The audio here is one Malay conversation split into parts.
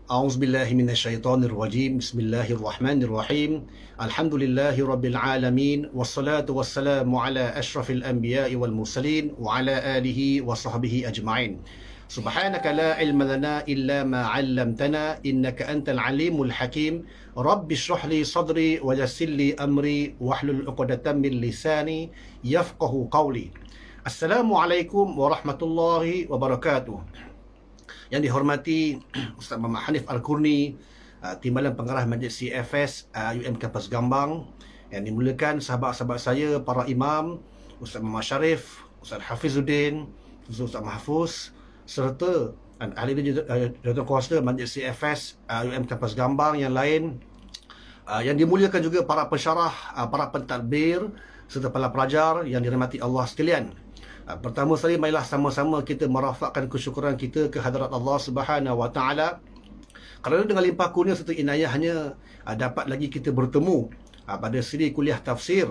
أعوذ بالله من الشيطان الرجيم بسم الله الرحمن الرحيم الحمد لله رب العالمين والصلاة والسلام على أشرف الأنبياء والمرسلين وعلى آله وصحبه أجمعين سبحانك لا علم لنا إلا ما علمتنا إنك أنت العليم الحكيم رب اشرح لي صدري ويسر لي أمري واحلل عقدة من لساني يفقه قولي السلام عليكم ورحمة الله وبركاته. Yang dihormati Ustaz Muhammad Hanif Al-Qurni, Timbalan Pengarah Majlis CFS UM Kampus Gambang. Yang dimuliakan sahabat-sahabat saya, para imam, Ustaz Muhammad Sharif, Ustaz Hafizuddin, Ustaz Mahfuz, serta ahli jawatan kuasa Majlis CFS UM Kampus Gambang yang lain. Yang dimuliakan juga para pensyarah, para pentadbir, serta para pelajar yang dirahmati Allah sekalian. Pertama sekali, marilah sama-sama kita merafakkan kesyukuran kita ke hadirat Allah Subhanahu Wa Taala kerana dengan limpah kurnia serta inayahnya dapat lagi kita bertemu pada siri kuliah tafsir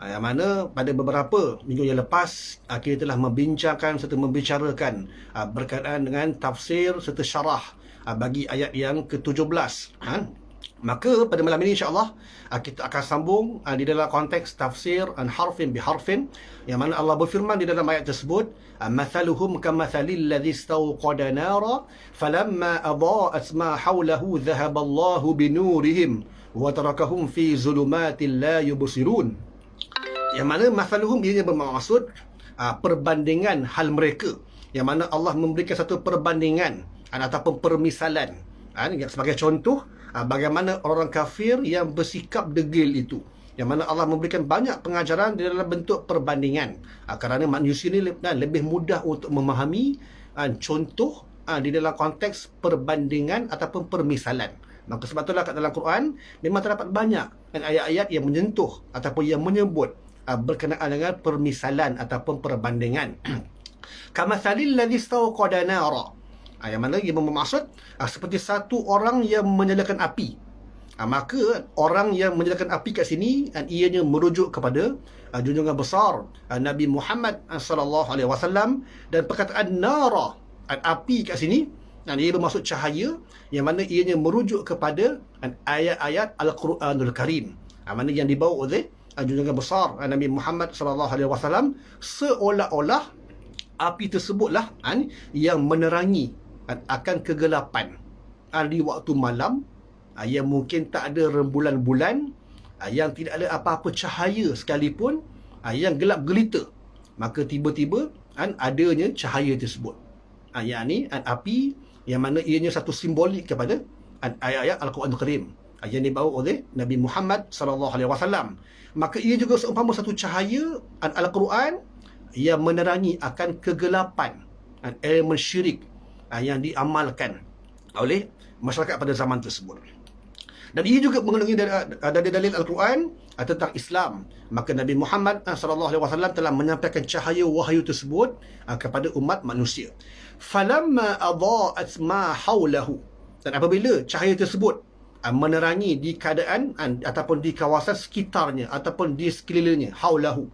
yang mana pada beberapa minggu yang lepas kita telah membincangkan serta membicarakan berkaitan dengan tafsir serta syarah bagi ayat yang ke-17. Maka pada malam ini insya-Allah kita akan sambung di dalam konteks tafsir harfin biharfin, yang mana Allah berfirman di dalam ayat tersebut, mathaluhum kamathalil ladzi istawqada nara falamma adaa'at ma hawlahu dhahaba Allahu binurihim wa tarakahum fi zulumatin la yubsirun. Yang mana mathaluhum ini bermaksud perbandingan hal mereka, yang mana Allah memberikan satu perbandingan ataupun permisalan sebagai contoh bagaimana orang kafir yang bersikap degil itu, yang mana Allah memberikan banyak pengajaran di dalam bentuk perbandingan kerana manusia ini lebih mudah untuk memahami contoh di dalam konteks perbandingan ataupun permisalan. Maka sebab itulah kat dalam Quran memang terdapat banyak ayat-ayat yang menyentuh ataupun yang menyebut berkenaan dengan permisalan ataupun perbandingan. Kamathalil ladzi istawqada nara, yang mana ia bermaksud seperti satu orang yang menyalakan api. Maka orang yang menyalakan api kat sini ianya merujuk kepada junjungan besar Nabi Muhammad sallallahu alaihi wasallam, dan perkataan nara, api kat sini ia bermaksud cahaya, yang mana ianya merujuk kepada ayat-ayat Al-Quranul Karim, mana yang dibawa oleh junjungan besar Nabi Muhammad sallallahu alaihi wasallam, seolah-olah api tersebutlah yang menerangi akan kegelapan di waktu malam yang mungkin tak ada rembulan bulan, yang tidak ada apa-apa cahaya sekalipun, yang gelap gelita. Maka tiba-tiba adanya cahaya tersebut, yakni api, yang mana ianya satu simbolik kepada ayat-ayat Al-Quran Al-Karim yang dibawa oleh Nabi Muhammad sallallahu alaihi wasallam. Maka ia juga seumpama satu cahaya Al-Quran yang menerangi akan kegelapan elemen syirik yang diamalkan oleh masyarakat pada zaman tersebut. Dan ia juga mengandungi dari dalil Al-Quran tentang Islam. Maka Nabi Muhammad SAW telah menyampaikan cahaya wahyu tersebut kepada umat manusia. Falamma adaa'at ma hawlahu, dan apabila cahaya tersebut menerangi di keadaan ataupun di kawasan sekitarnya ataupun di sekelilingnya, hawlahu,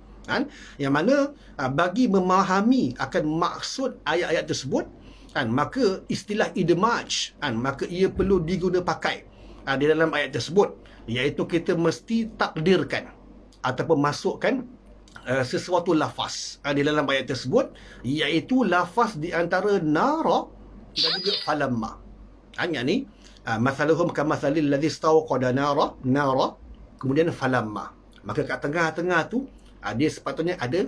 yang mana bagi memahami akan maksud ayat-ayat tersebut, maka istilah idmaj, maka ia perlu diguna pakai di dalam ayat tersebut, iaitu kita mesti takdirkan ataupun masukkan sesuatu lafaz di dalam ayat tersebut, iaitu lafaz di antara nara dan juga falamma. Yang ni mathaluhum kamathalil ladzi istawqada nara, kemudian falamma. Maka kat tengah-tengah tu dia sepatutnya ada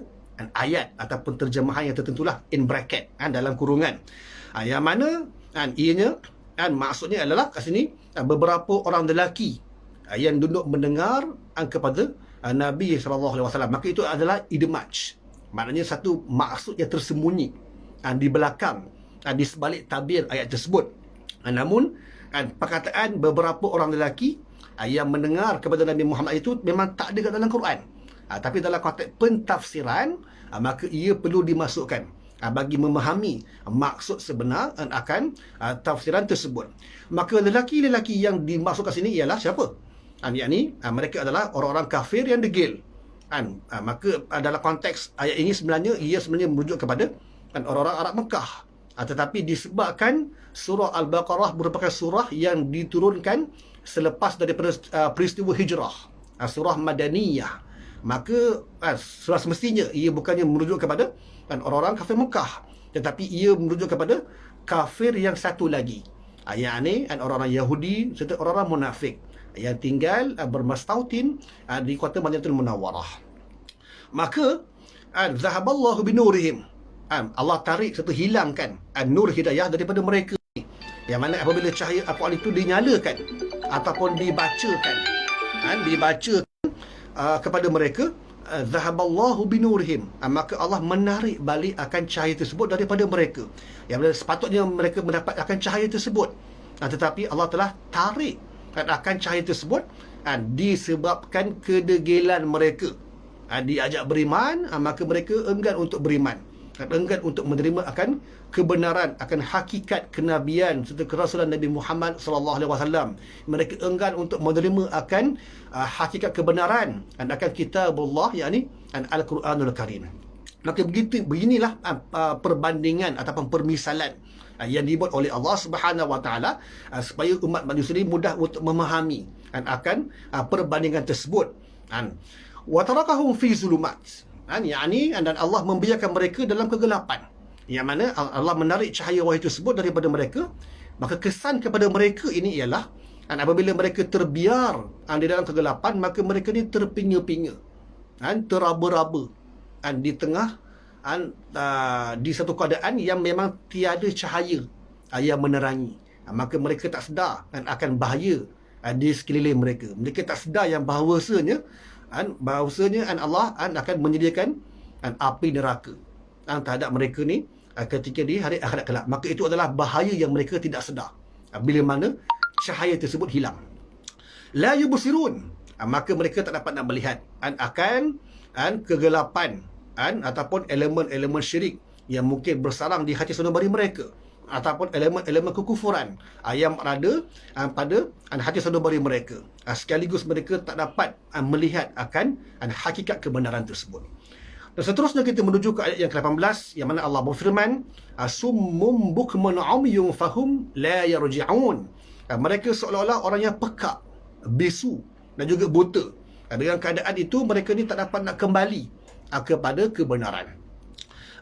ayat ataupun terjemahan yang tertentulah in bracket, dalam kurungan, yang mana ianya maksudnya adalah kat sini beberapa orang lelaki yang duduk mendengar kepada Nabi sallallahu alaihi wasallam. Maka itu adalah idmaj, maknanya satu maksud yang tersembunyi di belakang, di sebalik tabir ayat tersebut. Namun perkataan beberapa orang lelaki yang mendengar kepada Nabi Muhammad itu memang tak ada kat dalam Quran, tapi dalam konteks pentafsiran maka ia perlu dimasukkan bagi memahami maksud sebenar akan tafsiran tersebut. Maka lelaki-lelaki yang dimaksudkan sini ialah siapa? Yakni mereka adalah orang-orang kafir yang degil. Maka dalam konteks ayat ini sebenarnya ia merujuk kepada orang-orang Arab Mekah Tetapi disebabkan surah Al-Baqarah merupakan surah yang diturunkan selepas daripada peristiwa hijrah, surah Madaniyah, maka surah semestinya ia bukannya merujuk kepada orang-orang kafir Mekah, tetapi ia merujuk kepada kafir yang satu lagi, yakni orang-orang Yahudi serta orang-orang munafik yang tinggal bermastautin di kota Madinatul Munawwarah. Maka zahaballahu binurihim, Allah tarik serta hilangkan nur hidayah daripada mereka, yang mana apabila cahaya Al-Quran itu dinyalakan ataupun dibacakan kepada mereka, zahaballahu binurihim, maka Allah menarik balik akan cahaya tersebut daripada mereka, yang mana sepatutnya mereka mendapat akan cahaya tersebut, tetapi Allah telah tarik akan cahaya tersebut disebabkan kedegilan mereka. Diajak beriman, maka mereka enggan untuk beriman, enggan untuk menerima akan kebenaran, akan hakikat kenabian serta kerasulan Nabi Muhammad sallallahu alaihi wasallam. Mereka enggan untuk menerima akan hakikat kebenaran akan kitabullah, yakni Al-Quranul Karim. Maka beginilah perbandingan ataupun permisalan yang dibuat oleh Allah Subhanahu Wa Taala supaya umat manusia ini mudah untuk memahami akan perbandingan tersebut. Wa tarakahum fi zulumat, yakni dan Allah membiarkan mereka dalam kegelapan, yang mana Allah menarik cahaya wahyu tersebut daripada mereka. Maka kesan kepada mereka ini ialah apabila mereka terbiar di dalam kegelapan, maka mereka ni terpinga-pinga, teraba-raba di tengah di satu keadaan yang memang tiada cahaya yang menerangi. Maka mereka tak sedar akan bahaya di sekeliling mereka. Mereka tak sedar yang bahawasanya Allah akan menyediakan api neraka terhadap mereka ni ketika di hari akhirat kelak. Maka itu adalah bahaya yang mereka tidak sedar bila mana cahaya tersebut hilang. La yubsirun, maka mereka tak dapat nak melihat akan kegelapan ataupun elemen-elemen syirik yang mungkin bersarang di hati sanubari mereka, ataupun elemen-elemen kekufuran yang berada pada hati sanubari mereka. Sekaligus mereka tak dapat melihat akan hakikat kebenaran tersebut. Dan seterusnya kita menuju ke ayat yang ke-18, yang mana Allah berfirman, summum bukmun umyun fahum la yarji'un. Mereka seolah-olah orang yang pekak, bisu dan juga buta. Dengan keadaan itu mereka ni tak dapat nak kembali kepada kebenaran.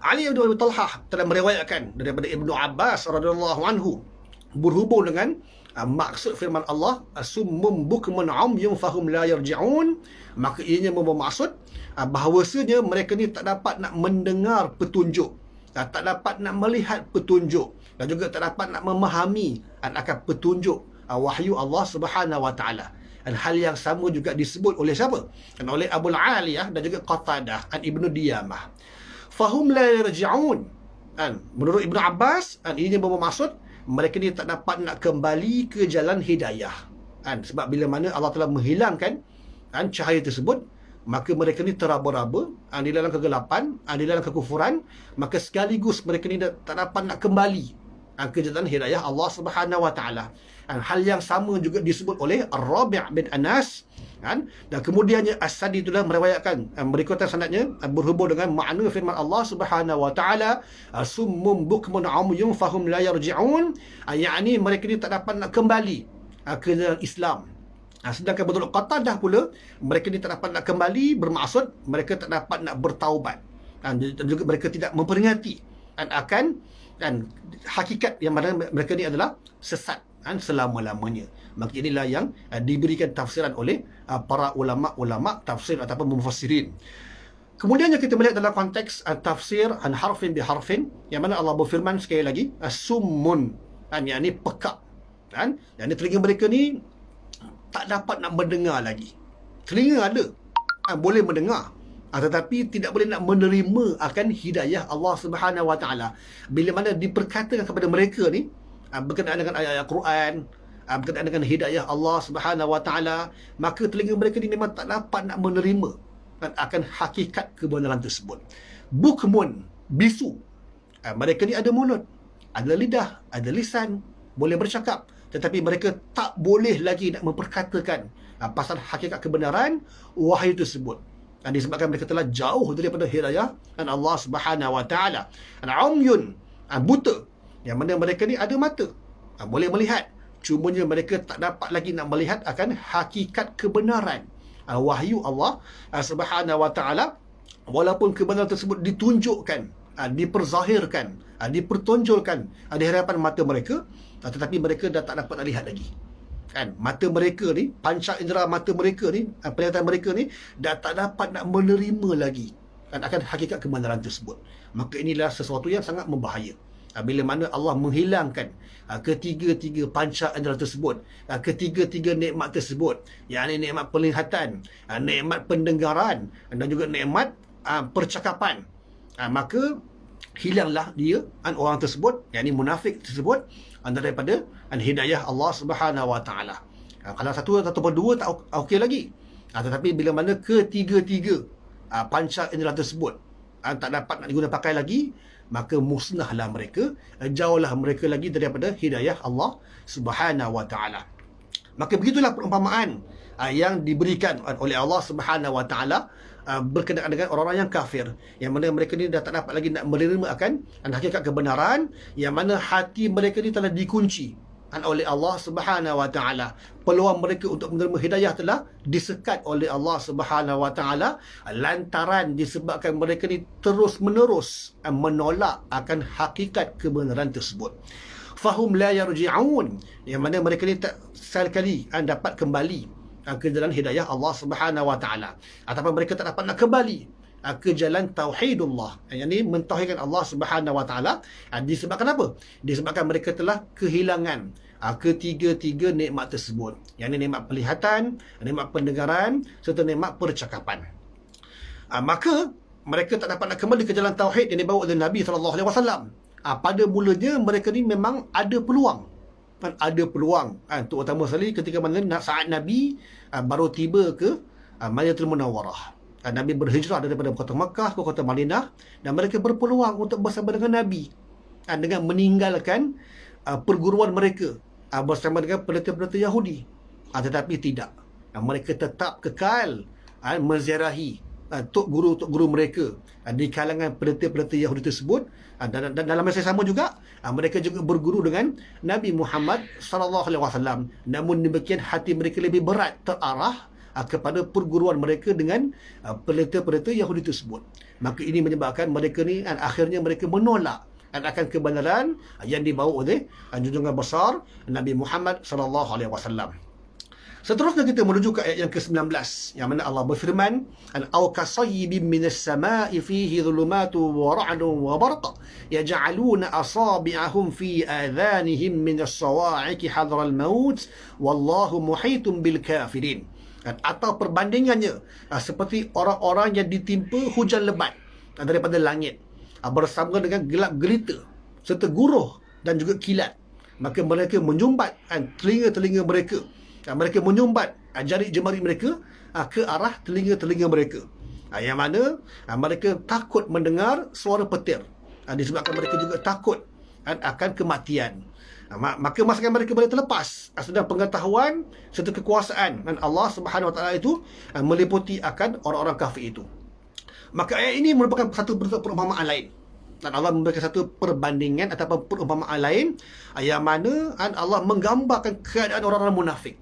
Ali bin Abi Talhah telah meriwayatkan daripada Ibnu Abbas radhiyallahu anhu berhubung dengan maksud firman Allah, summum bukmun umyun fahum la yarji'un, maka ianya bermaksud bahawasanya mereka ni tak dapat nak mendengar petunjuk, tak dapat nak melihat petunjuk, dan juga tak dapat nak memahami akan petunjuk wahyu Allah Subhanahu Wa Taala. Dan hal yang sama juga disebut oleh siapa? Oleh Abu Aliyah dan juga Qatadah Ibnu Diyamah. Fahum la yarji'un, menurut Ibnu Abbas, ini bermaksud mereka ni tak dapat nak kembali ke jalan hidayah. Sebab bila mana Allah telah menghilangkan cahaya tersebut, maka mereka ni teraba-raba di dalam kegelapan, di dalam kekufuran, maka sekaligus mereka ni tak dapat nak kembali ke jalan hidayah Allah Subhanahu Wa Taala. Hal yang sama juga disebut oleh Ar-Rabi' bin Anas, dan kemudiannya As-Sadi itulah meriwayatkan berikutan sanadnya berhubung dengan makna firman Allah Subhanahu Wa Taala, summum bukmun umyun fahum la yarji'un, yakni mereka ni tak dapat nak kembali ke jalan Islam. Sedangkan menurut Qatadah pula, mereka ni tak dapat nak kembali bermaksud mereka tak dapat nak bertaubat, dan juga mereka tidak memperingati akan hakikat yang mana mereka ni adalah sesat selama-lamanya. Maka inilah yang diberikan tafsiran oleh para ulama-ulama tafsir ataupun mufassirin. Kemudiannya kita melihat dalam konteks tafsir harfin bi harfin, yang mana Allah berfirman sekali lagi, summun, yakni pekak, yakni telinga mereka ni tak dapat nak mendengar lagi. Telinga ada, boleh mendengar, tetapi tidak boleh nak menerima akan hidayah Allah Subhanahu Wa Taala. Bila mana diperkatakan kepada mereka ni berkenaan dengan ayat-ayat Quran, berkenaan dengan hidayah Allah Subhanahu Wa Taala, maka telinga mereka ni memang tak dapat nak menerima akan hakikat kebenaran tersebut. Bukmun, bisu, mereka ni ada mulut, ada lidah, ada lisan, boleh bercakap, tetapi mereka tak boleh lagi nak memperkatakan pasal hakikat kebenaran wahyu tersebut, disebabkan mereka telah jauh daripada hidayah dan Allah Subhanahu Wa Taala. Umyun, buta, yang mana mereka ni ada mata, boleh melihat, cumanya mereka tak dapat lagi nak melihat akan hakikat kebenaran wahyu Allah Subhanahu wa taala, walaupun kebenaran tersebut ditunjukkan, diperzahirkan, dipertonjolkan di hadapan mata mereka, tetapi mereka dah tak dapat nak lihat lagi. Kan, mata mereka ni, panca indera mata mereka ni, penglihatan mereka ni dah tak dapat nak menerima lagi akan hakikat kebenaran tersebut. Maka inilah sesuatu yang sangat membahaya. Bila mana Allah menghilangkan ketiga-tiga panca indera tersebut, ketiga-tiga nikmat tersebut, yakni nikmat penglihatan, nikmat pendengaran dan juga nikmat percakapan, maka hilanglah dia orang tersebut, yakni munafik tersebut, daripada hidayah Allah Subhanahu wa taala. Kalau satu ataupun dua tak okey lagi. Tetapi bila mana ketiga-tiga panca indera tersebut tak dapat nak digunakan pakai lagi, maka musnahlah mereka, jauhlah mereka lagi daripada hidayah Allah Subhanahu wa taala. Maka begitulah perumpamaan yang diberikan oleh Allah Subhanahu wa taala berkenaan dengan orang-orang yang kafir, yang mana mereka ni dah tak dapat lagi nak menerima akan hakikat kebenaran, yang mana hati mereka ni telah dikunci oleh Allah Subhanahu wa taala. Peluang mereka untuk menerima hidayah telah disekat oleh Allah Subhanahu wa taala lantaran disebabkan mereka ni terus-menerus menolak akan hakikat kebenaran tersebut. Fahum la yarji'un, yang mana mereka ni tak sekali-kali dapat kembali ke jalan hidayah Allah Subhanahu wa taala, ataupun mereka tak dapat nak kembali ke jalan tauhidullah, yang ini mentauhidkan Allah Subhanahu wa taala. Disebabkan apa? Disebabkan mereka telah kehilangan ketiga-tiga nikmat tersebut, yang ini nikmat penglihatan, nikmat pendengaran serta nikmat percakapan. Maka mereka tak dapat nak kembali ke jalan tauhid yang dibawa oleh Nabi SAW. Pada mulanya mereka ni memang ada peluang, terutama sekali ketika mana saat Nabi baru tiba ke Madinatul Munawwarah. Nabi berhijrah daripada kota Makkah ke kota Madinah, dan mereka berpeluang untuk bersama dengan Nabi dengan meninggalkan perguruan mereka bersama dengan pendeta-pendeta Yahudi. Tetapi tidak, mereka tetap kekal menziarahi tok guru mereka di kalangan pendeta-pendeta Yahudi tersebut, dan dalam masa yang sama juga mereka juga berguru dengan Nabi Muhammad sallallahu alaihi wasallam. Namun demikian hati mereka lebih berat terarah kepada perguruan mereka dengan pendeta-pendeta Yahudi tersebut. Maka ini menyebabkan mereka ni akhirnya mereka menolak akan kebenaran yang dibawa oleh junjungan besar Nabi Muhammad sallallahu alaihi wasallam. Seterusnya kita menuju ke ayat yang ke-19, yang mana Allah berfirman, "Aw kasayyibin minas samaa'i fihi dhulumatu wa ra'dun wa barq yaj'aluna asabi'ahum fi adhanihim minas sawa'iqi hadral maut wallahu muhitun bil kafirin." Atau perbandingannya seperti orang-orang yang ditimpa hujan lebat daripada langit bersama dengan gelap gelita serta guruh dan juga kilat, maka mereka menyumbat telinga-telinga mereka, mereka menyumbat jari jemari mereka ke arah telinga-telinga mereka, yang mana mereka takut mendengar suara petir, disebabkan mereka juga takut akan kematian. Maka masakan mereka boleh terlepas sedang pengetahuan serta kekuasaan dan Allah Subhanahu wa taala itu meliputi akan orang-orang kafir itu. Maka ayat ini merupakan satu perumpamaan lain, dan Allah memberikan satu perbandingan ataupun perumpamaan lain yang mana Allah menggambarkan keadaan orang-orang munafik.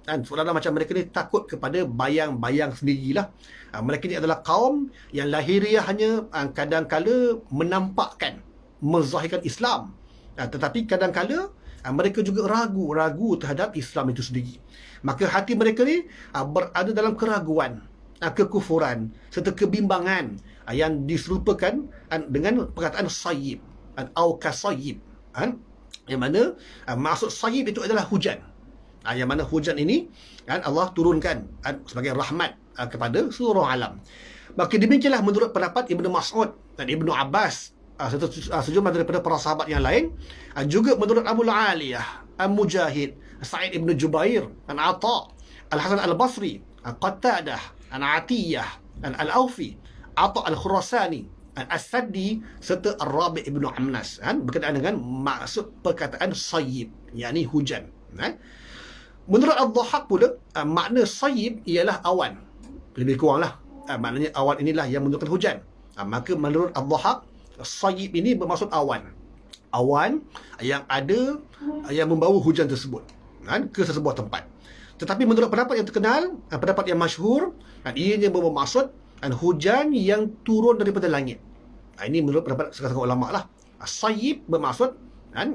Seolah-olah macam mereka ni takut kepada bayang-bayang sendirilah. Mereka ni adalah kaum yang lahiriahnya kadang-kala menampakkan, menzahirkan Islam, tetapi kadang-kala mereka juga ragu terhadap Islam itu sendiri. Maka hati mereka ni berada dalam keraguan, kekufuran serta kebimbangan yang diserupakan dengan perkataan sayyib atau kasayyib, yang mana maksud sayyib itu adalah hujan, yang mana hujan ini Allah turunkan sebagai rahmat kepada seluruh alam. Maka demikianlah menurut pendapat Ibnu Mas'ud dan Ibnu Abbas serta sejumlah daripada para sahabat yang lain, juga menurut Abu Aliyah, Mujahid, Sa'id Ibn Jubair, Ata, Al-Hasan Al-Basri, Qatadah, Atiyah, Al-Awfi, Ata Al-Khurasani, As-Saddi serta Ar-Rabi' Ibn Amnas, berkaitan dengan maksud perkataan sayyib, yakni hujan. Menurut Al-Dhahak pula, makna sayyib ialah awan, lebih kuranglah maknanya awan inilah yang menunjukkan hujan. Maka menurut Al-Dhahak, sayyib ini bermaksud awan. awan yang ada yang membawa hujan tersebut ke sesebuah tempat. Tetapi menurut pendapat yang terkenal, pendapat yang masyhur, ianya bermaksud hujan yang turun daripada langit. Ini menurut pendapat setengah ulama lah. Sayyib bermaksud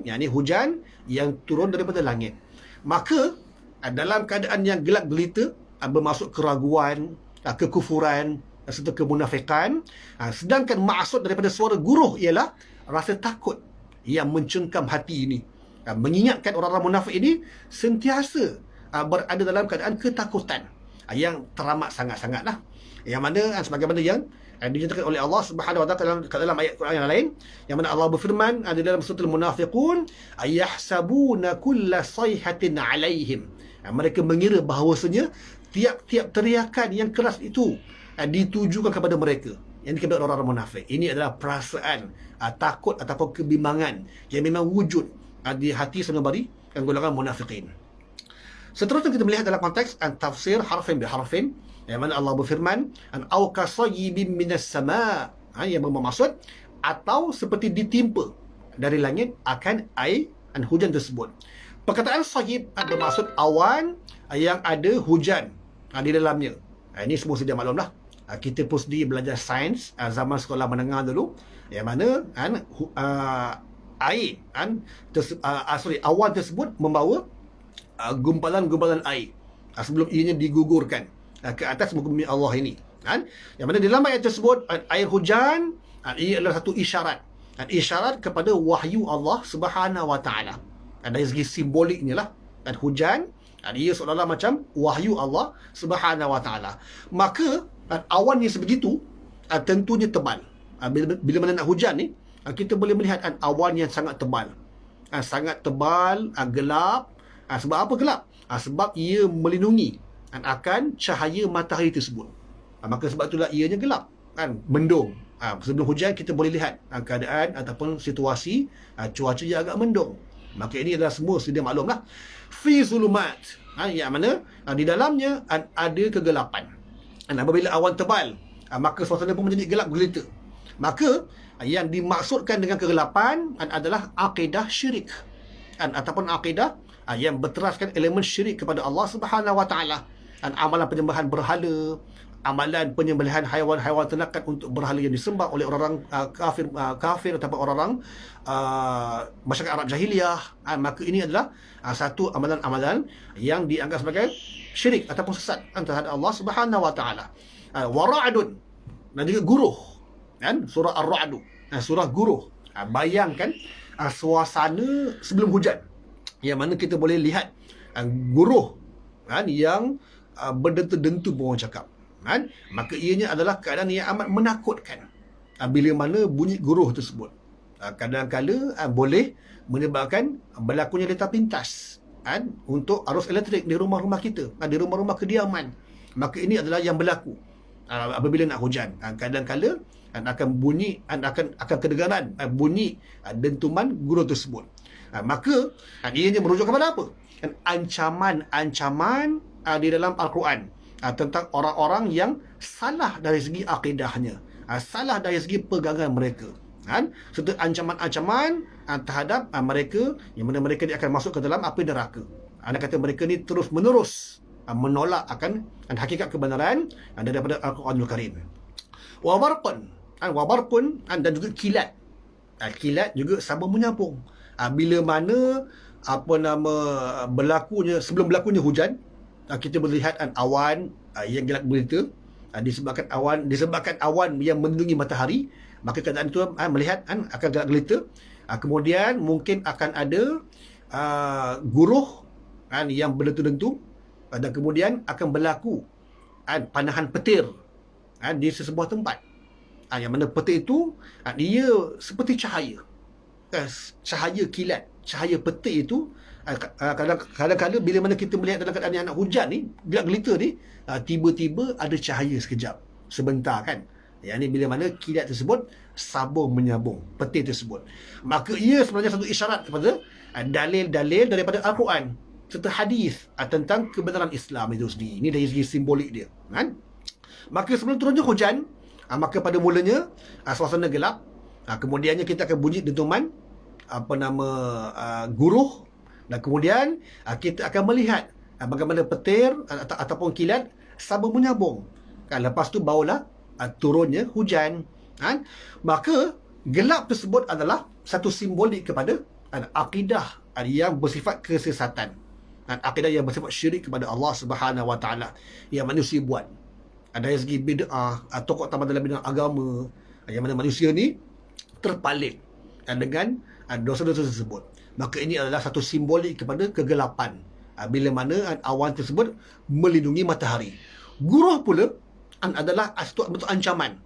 yakni hujan yang turun daripada langit. Maka dalam keadaan yang gelap gelita, bermaksud keraguan, kekufuran serta kemunafikan. Sedangkan maksud daripada suara guruh ialah rasa takut yang mencengkam hati ini. Mengingatkan orang-orang munafik ini sentiasa berada dalam keadaan ketakutan yang teramat sangat-sangatlah. Yang mana sebagaimana yang dinyatakan oleh Allah Subhanahu wa taala dalam ayat Quran yang lain, yang mana Allah berfirman di dalam surah Al-Munafiqun, ayahsabuna kulla sayhatin alaihim. Mereka mengira bahawasanya tiap-tiap teriakan yang keras itu ditujukan kepada mereka, yang kepada orang-orang munafik. Ini adalah perasaan takut ataupun kebimbangan yang memang wujud di hati sanubari golongan munafikin. Seterusnya kita melihat dalam konteks tafsir harfin biharfin, yang mana Allah berfirman au kasayyibin minas sama', yang bermaksud atau seperti ditimpa dari langit akan air hujan tersebut. Perkataan sayyib bermaksud awan yang ada hujan di dalamnya. Ini semua sedia maklumlah. Kita pun sendiri belajar sains zaman sekolah menengah dulu, yang mana air awan tersebut membawa gumpalan-gumpalan air sebelum ianya digugurkan ke atas muka bumi Allah ini. Yang mana dalam ayat tersebut air hujan ia adalah satu isyarat kepada wahyu Allah Subhanahu wa taala. Dari segi simboliknya lah, hujan ia seolah-olah macam wahyu Allah Subhanahu wa taala. Maka awan yang sebegitu tentunya tebal. Bila mana nak hujan ni, kita boleh melihat awan yang sangat tebal. Sangat tebal, gelap. Sebab apa gelap? Sebab ia melindungi akan cahaya matahari tersebut. Maka sebab itulah ianya gelap, mendung. Sebelum hujan kita boleh lihat keadaan ataupun situasi cuaca yang agak mendung. Maka ini adalah semua sedia maklum lah. Fi zulumat, yang mana di dalamnya ada kegelapan. Apabila awan tebal, maka suasana pun menjadi gelap gelita. Maka yang dimaksudkan dengan kegelapan adalah akidah syirik, ataupun akidah yang berteraskan elemen syirik kepada Allah Subhanahu wa taala. Amalan penyembahan berhala, amalan penyembelihan haiwan-haiwan ternakan untuk berhala yang disembah oleh orang-orang kafir ataupun orang-orang masyarakat Arab jahiliyah. Maka ini adalah satu amalan-amalan yang dianggap sebagai syirik ataupun sesat terhadap Allah Subhanahu wa taala. Wa ra'dun, dan juga guruh, surah Ar-Ra'd, surah guruh. Bayangkan suasana sebelum hujan, yang mana kita boleh lihat guruh yang berdentu-dentu pun orang cakap. Maka ianya adalah keadaan yang amat menakutkan bila mana bunyi guruh tersebut. Kadang-kala boleh menyebabkan berlakunya letar pintas untuk arus elektrik di rumah-rumah kita, di rumah-rumah kediaman. Maka ini adalah yang berlaku apabila nak hujan. Kadang-kala akan bunyi, akan kedengaran bunyi dentuman guruh tersebut. Maka ianya merujuk kepada apa? Ancaman-ancaman di dalam Al-Quran tentang orang-orang yang salah dari segi akidahnya, salah dari segi pegangan mereka, serta ancaman-ancaman terhadap mereka yang mana mereka akan masuk ke dalam api neraka. Anda kata mereka ni terus-menerus menolak akan hakikat kebenaran daripada Al-Quranul Karim. Wabarqun dan juga kilat. Kilat juga sama menyambung. Bila mana sebelum berlakunya hujan, kita melihat awan yang gelap gulita, disebabkan awan yang melindungi matahari, maka keadaan itu melihat akan gelap gulita. Kemudian mungkin akan ada guruh yang berdentu-dentu, dan kemudian akan berlaku panahan petir di sesebuah tempat. Yang mana petir itu dia seperti cahaya kilat, cahaya petir itu. Kadang-kadang bila mana kita melihat dalam keadaan yang nak hujan ni, gelap gelita ni, tiba-tiba ada cahaya sekejap, sebentar kan. Yang ni bila mana kilat tersebut sambung menyambung petir tersebut. Maka ia sebenarnya satu isyarat kepada dalil-dalil daripada Al-Quran serta hadis tentang kebenaran Islam itu sendiri. Ini dari segi simbolik dia, kan? Maka sebelum turunnya hujan, maka pada mulanya suasana gelap, kemudiannya kita akan bunyi dentuman guruh, dan kemudian kita akan melihat bagaimana petir ataupun kilat sambung menyambung. Lepas tu barulah turunnya hujan. Maka gelap tersebut adalah satu simbolik kepada akidah yang bersifat kesesatan. Akidah yang bersifat syirik kepada Allah Subhanahu Wa Taala yang manusia buat. Dari segi bid'ah, tokoh utama dalam bidang agama, yang mana manusia ni terpalit dengan dosa-dosa tersebut. Maka ini adalah satu simbolik kepada kegelapan, bila mana awan tersebut melindungi matahari. Guruh pula adalah satu bentuk ancaman.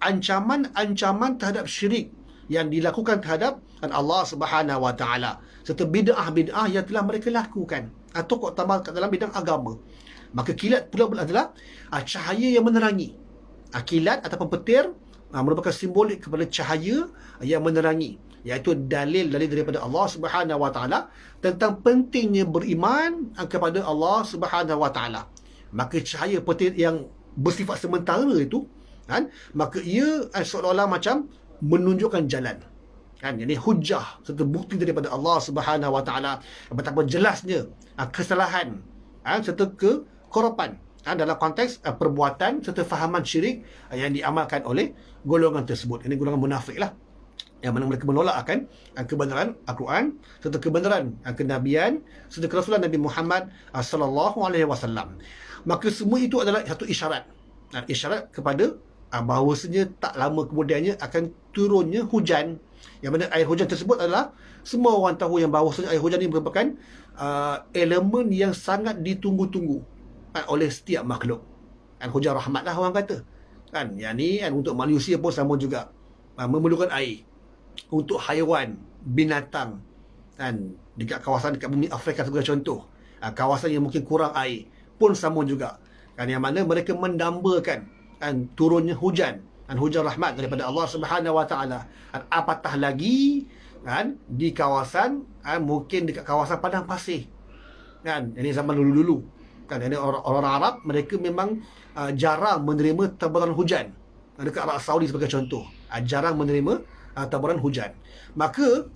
Ancaman terhadap syirik yang dilakukan terhadap Allah Subhanahu Wa Taala, serta bid'ah-bid'ah yang telah mereka lakukan, tokoh utama dalam bidang agama. Maka kilat pula adalah cahaya yang menerangi. Kilat ataupun petir merupakan simbolik kepada cahaya yang menerangi, iaitu dalil daripada Allah Subhanahu Wa Taala tentang pentingnya beriman kepada Allah Subhanahu Wa Taala. Maka cahaya petir yang bersifat sementara itu, maka ia seolah-olah macam menunjukkan jalan. Jadi hujah serta bukti daripada Allah Subhanahu Wa Taala betapa jelasnya kesalahan serta kekorapan dalam konteks perbuatan serta fahaman syirik yang diamalkan oleh golongan tersebut. Ini golongan munafik lah, yang mana mereka menolak akan kebenaran Al-Quran serta kebenaran kenabian serta kerasulan Nabi Muhammad sallallahu alaihi wasallam. Maka semua itu adalah satu isyarat kepada bahawasanya tak lama kemudiannya akan turunnya hujan, yang mana air hujan tersebut adalah, semua orang tahu yang bahawasanya air hujan ini merupakan elemen yang sangat ditunggu-tunggu oleh setiap makhluk. Hujan rahmat lah orang kata. Yang ni untuk manusia pun sama juga, memerlukan air. Untuk haiwan, binatang, dekat kawasan dekat bumi Afrika sebagai contoh, kawasan yang mungkin kurang air pun sama juga. Yang mana mereka mendambakan turunnya hujan, hujan rahmat daripada Allah Subhanahu Wa Taala. Apatah lagi di kawasan mungkin dekat kawasan padang pasir. Ini zaman dulu-dulu. Ini orang Arab, mereka memang jarang menerima taburan hujan. Dekat Arab Saudi sebagai contoh, jarang menerima taburan hujan. Maka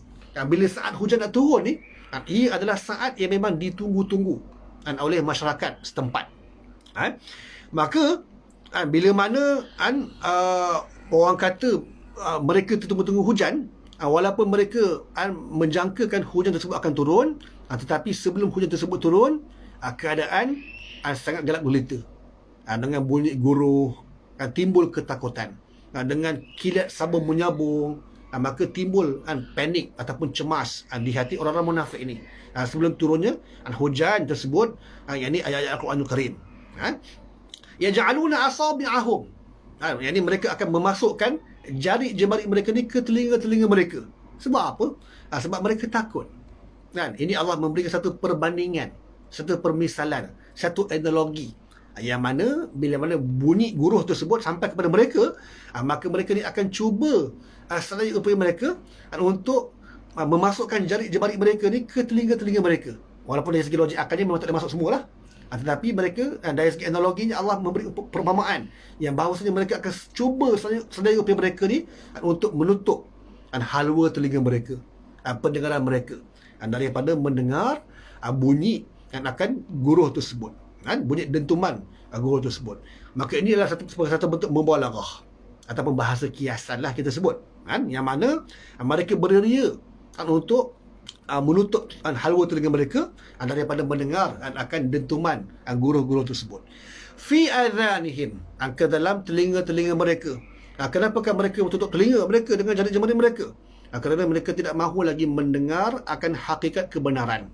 bila saat hujan nak turun ni, ia adalah saat yang memang ditunggu-tunggu oleh masyarakat setempat. Maka bila mana orang kata mereka tunggu-tunggu hujan, walaupun mereka menjangkakan hujan tersebut akan turun, tetapi sebelum hujan tersebut turun, keadaan sangat gelap gulita, dengan bunyi guruh, timbul ketakutan, dengan kilat sambung menyambung, maka timbul panik ataupun cemas di hati orang-orang munafik ini sebelum turunnya hujan tersebut. Yang ini ayat-ayat Al-Quranul Karim. Yaj'aluna asabi'ahum, yang ini mereka akan memasukkan jari-jemari mereka ni ke telinga-telinga mereka. Sebab apa? Sebab mereka takut. Ini Allah memberikan satu perbandingan, satu permisalan, satu analogi, yang mana bila mana bunyi guruh tersebut sampai kepada mereka, maka mereka ni akan cuba sedaya upaya mereka untuk memasukkan jari-jemari mereka ni ke telinga-telinga mereka. Walaupun dari segi logik akalnya memang tak ada masuk semualah, tetapi mereka dari segi analoginya Allah memberi perumpamaan yang bahawasanya mereka akan cuba sedaya upaya mereka ni untuk menutup halwa telinga mereka, pendengaran mereka, daripada mendengar bunyi yang akan guruh tersebut, bunyi dentuman guruh tersebut. Maka ini adalah satu bentuk mubalaghah ataupun bahasa kiasan lah kita sebut, yang mana mereka beria untuk menutup halwa telinga mereka daripada mendengar akan dentuman guruh-guruh tersebut. Fi adhanihim, ke dalam telinga-telinga mereka. Kenapakah mereka tutup telinga mereka dengan jari-jemari mereka? Kerana mereka tidak mahu lagi mendengar akan hakikat kebenaran.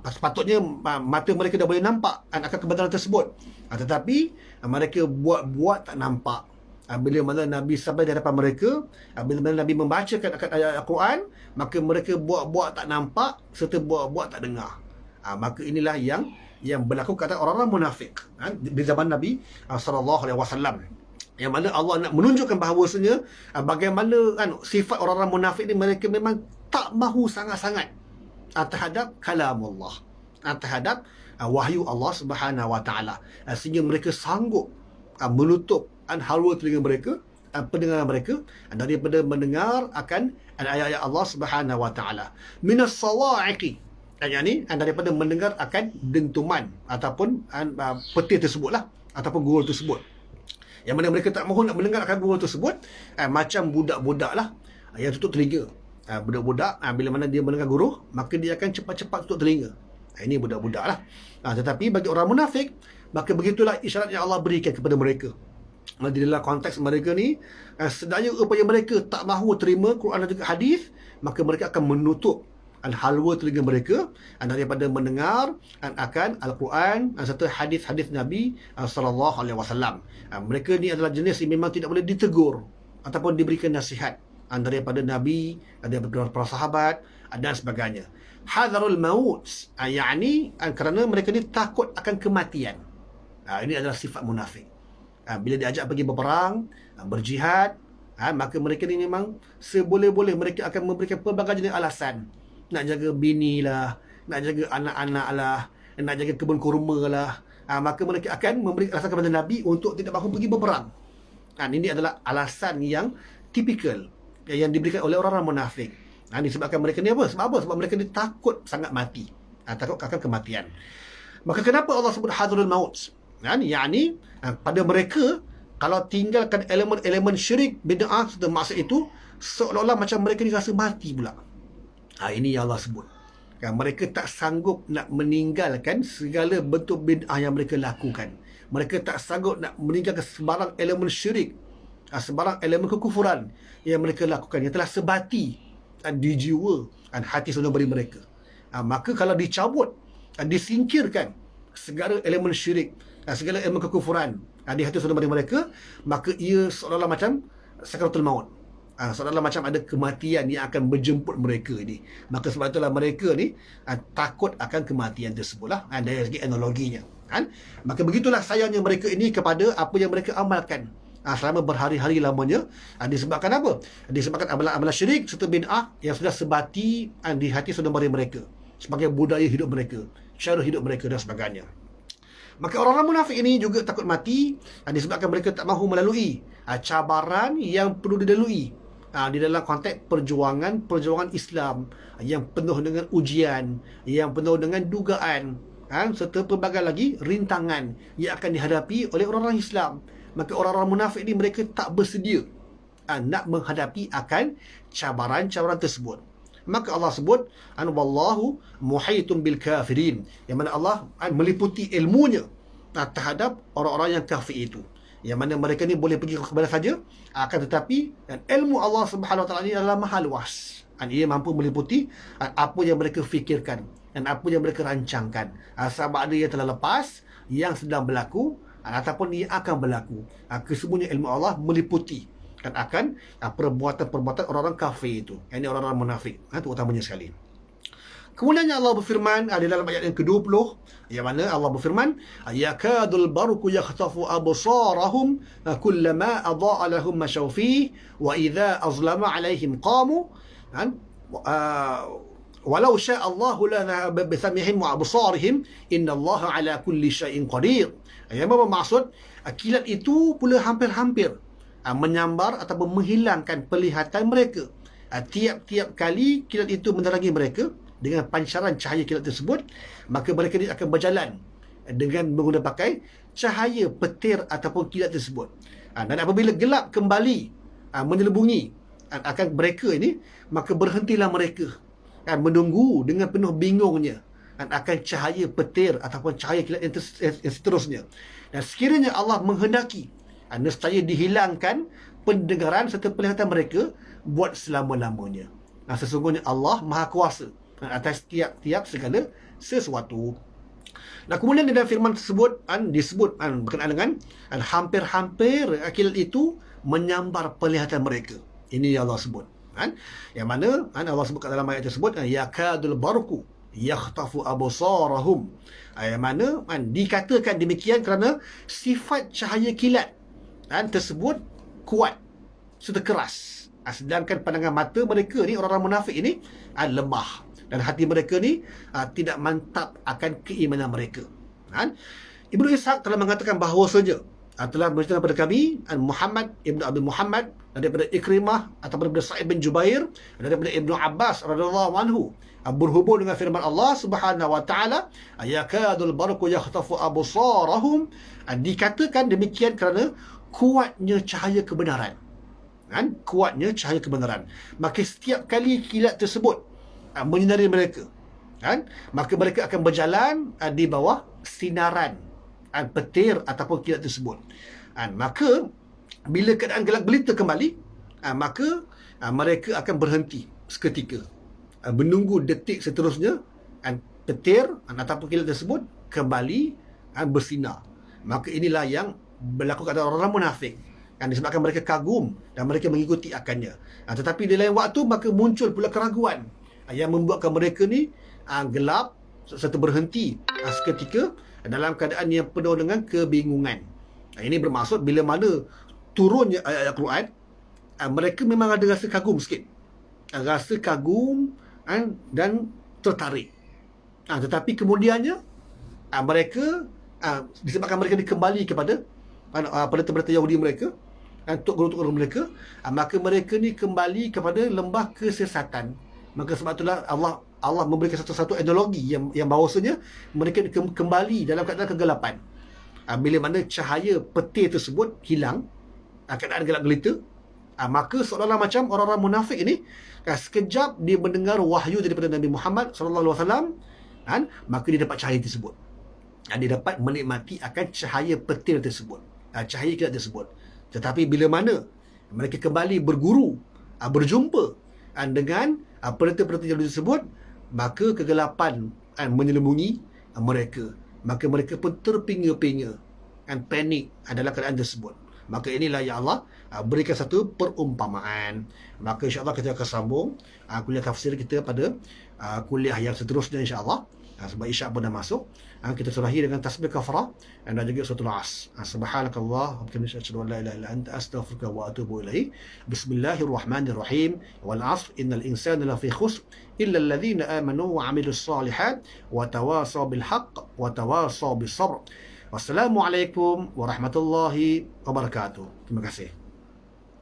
Sepatutnya mata mereka dah boleh nampak akan kebenaran tersebut, tetapi mereka buat-buat tak nampak. Bila mana Nabi sampai di hadapan mereka, bila mana Nabi membacakan ayat Al-Quran, maka mereka buat-buat tak nampak serta buat-buat tak dengar. Maka inilah yang berlaku kata orang-orang munafik di zaman Nabi SAW, yang mana Allah nak menunjukkan bahawasanya bagaimana sifat orang-orang munafik ni, mereka memang tak mahu sangat-sangat terhadap kalam Allah, terhadap wahyu Allah Subhanahu Wa Taala, sehingga mereka sanggup menutup halwa telinga mereka, pendengaran mereka, daripada mendengar akan ayat-ayat Allah Subhanahu wa taala. Minas sawa'iqi, yakni daripada mendengar akan dentuman ataupun petir tersebutlah ataupun gurul tersebut. Yang mana mereka tak mahu nak mendengar akan gurul tersebut, macam budak-budak lah yang tutup telinga. Budak-budak bila mana dia mendengar gurul, maka dia akan cepat-cepat tutup telinga. Ini budak-budak lah. Tetapi bagi orang munafik, maka begitulah isyarat yang Allah berikan kepada mereka. Di dalam konteks mereka ni, sedaya upaya mereka tak mahu terima Quran dan juga hadis, maka mereka akan menutup halwa telinga mereka daripada mendengar akan Al-Quran serta hadis-hadis Nabi sallallahu alaihi wasallam. Mereka ni adalah jenis yang memang tidak boleh ditegur ataupun diberikan nasihat daripada Nabi, daripada para sahabat dan sebagainya. Hadharul maut, yakni kerana mereka ni takut akan kematian. Ini adalah sifat munafik. Bila diajak pergi berperang, berjihad, maka mereka ni memang seboleh-boleh mereka akan memberikan pelbagai jenis alasan. Nak jaga bini lah, nak jaga anak-anak lah, nak jaga kebun kurma lah. Maka mereka akan memberi alasan kepada Nabi untuk tidak mahu pergi berperang. Ini adalah alasan yang tipikal yang diberikan oleh orang-orang munafik. Disebabkan mereka ni apa? Sebab apa? Sebab mereka ni takut sangat mati. Takut akan kematian. Maka kenapa Allah sebut hadrul maut? Yakni pada mereka, kalau tinggalkan elemen-elemen syirik, bid'ah serta maksiat itu, seolah-olah macam mereka ni rasa mati pula. Ini yang Allah sebut. Mereka tak sanggup nak meninggalkan segala bentuk bid'ah yang mereka lakukan. Mereka tak sanggup nak meninggalkan sebarang elemen syirik, sebarang elemen kekufuran yang mereka lakukan, yang telah sebati di jiwa dan hati saudara mereka. Maka kalau dicabut, disingkirkan segala elemen syirik, segala elemen kekufuran di hati saudara mereka, maka ia seolah-olah macam sakaratul maut. Seolah-olah macam ada kematian yang akan menjemput mereka ni. Maka sebab itulah mereka ni takut akan kematian tersebutlah. Dari segi analoginya. Maka begitulah sayangnya mereka ini kepada apa yang mereka amalkan selama berhari-hari lamanya. Disebabkan apa? Disebabkan amalan-amalan syirik serta bid'ah yang sudah sebati di hati saudara mereka, sebagai budaya hidup mereka, cara hidup mereka dan sebagainya. Maka orang-orang munafik ini juga takut mati disebabkan mereka tak mahu melalui cabaran yang perlu dilalui di dalam konteks perjuangan Islam yang penuh dengan ujian, yang penuh dengan dugaan, serta pelbagai lagi rintangan yang akan dihadapi oleh orang-orang Islam. Maka orang-orang munafik ini mereka tak bersedia nak menghadapi akan cabaran-cabaran tersebut. Maka Allah sebut wallahu muhitun bil kafirin, yang mana Allah meliputi ilmunya terhadap orang-orang yang kafir itu, yang mana mereka ni boleh pergi ke mana saja, akan tetapi ilmu Allah Subhanahu Wa Taala ini adalah maha luas. Ia mampu meliputi apa yang mereka fikirkan dan apa yang mereka rancangkan, sama ada yang telah lepas, yang sedang berlaku, ataupun yang akan berlaku. Kesemuanya ilmu Allah meliputi akan perbuatan-perbuatan orang-orang kafir itu, yang ini orang-orang munafik, itu utamanya sekali. Kemudian Allah berfirman di dalam ayat yang ke-20, yang mana Allah berfirman, yakadul barqu yakhtafu absarahum kullama adaa lahum mashaw fihi wa idza azlama alaihim qamu walau syaa Allahu la dhahaba bi sam'ihim wa absarihim innallaha ala kulli syai'in qadir. Yang bermaksud kilat itu pula hampir-hampir menyambar ataupun menghilangkan penglihatan mereka. Tiap-tiap kali kilat itu menerangi mereka dengan pancaran cahaya kilat tersebut, maka mereka ni akan berjalan dengan menggunakan pakai cahaya petir ataupun kilat tersebut. Dan apabila gelap kembali menyelubungi akan mereka ini, maka berhentilah mereka menunggu dengan penuh bingungnya akan cahaya petir ataupun cahaya kilat yang seterusnya. Dan sekiranya Allah menghendaki, nescaya dihilangkan pendengaran serta penglihatan mereka buat selama-lamanya. Sesungguhnya Allah Maha Kuasa atas tiap-tiap segala sesuatu. Nah, kemudian dalam firman tersebut disebut berkenaan dengan hampir-hampir kilat itu menyambar penglihatan mereka. Ini yang Allah sebut. Yang mana Allah sebut dalam ayat tersebut, yakadul barqu yakhtafu absarahum. Yang mana dikatakan demikian kerana sifat cahaya kilat tersebut kuat serta keras. Sedangkan pandangan mata mereka ni, orang-orang munafik ini lemah, dan hati mereka ni tidak mantap akan keimanan mereka. Ibnu Ishaq telah mengatakan bahawasanya telah bercerita kepada kami Muhammad Ibn Abi Muhammad daripada Ikrimah atau daripada Sa'id bin Jubair daripada Ibnu Abbas radhiyallahu anhu berhubung dengan firman Allah Subhanahu wa taala, ayakadul barqu yakhtafu absarahum, dikatakan demikian kerana kuatnya cahaya kebenaran. Kan, kuatnya cahaya kebenaran, maka setiap kali kilat tersebut menyinari mereka, kan, maka mereka akan berjalan di bawah sinaran petir ataupun kilat tersebut. Maka bila keadaan gelap gelita kembali, maka mereka akan berhenti seketika, menunggu detik seterusnya petir ataupun kilat tersebut kembali bersinar. Maka inilah yang berlaku kepada orang-orang munafik, disebabkan mereka kagum dan mereka mengikuti akannya. Tetapi di lain waktu maka muncul pula keraguan yang membuatkan mereka ni gelap serta berhenti seketika dalam keadaan yang penuh dengan kebingungan. Ini bermaksud bila mana turunnya ayat-ayat Quran, mereka memang ada rasa kagum sikit, rasa kagum dan tertarik. Tetapi kemudiannya mereka disebabkan mereka dikembali kepada pendeta-pendeta Yahudi mereka, tok guru-guru mereka, maka mereka ni kembali kepada lembah kesesatan. Maka sebab itulah Allah memberikan satu analogi yang bahawasanya mereka kembali dalam keadaan kegelapan. Bila mana cahaya petir tersebut hilang, keadaan gelap gelita, maka seolah-olah macam orang-orang munafik ini sekejap dia mendengar wahyu daripada Nabi Muhammad sallallahu alaihi wasallam, maka dia dapat cahaya tersebut. Dia dapat menikmati akan cahaya petir tersebut, cahaya kilat tersebut. Tetapi bila mana mereka kembali berguru, berjumpa dengan pendeta-pendeta Yahudi tersebut, maka kegelapan menyelubungi mereka. Maka mereka pun terpinga-pinga, panik dalam keadaan tersebut. Maka inilah yang Allah berikan satu perumpamaan. Maka insya-Allah kita akan sambung kuliah tafsir kita pada kuliah yang seterusnya insya-Allah. Sebab isyak pun dah masuk. Kita surahi dengan tasbih kafarah dan juga suratul as. Subhanakallah wa bihamdika asyhadu an la ilaha illa anta astaghfiruka wa atubu ilaik. Bismillahirrahmanirrahim. Wal 'asr innal insana lafi khusr illa alladhina amanu wa 'amilus solihat wa tawasaw bil haqq wa tawasaw bis sabr. Wassalamualaikum warahmatullahi wabarakatuh. Terima kasih.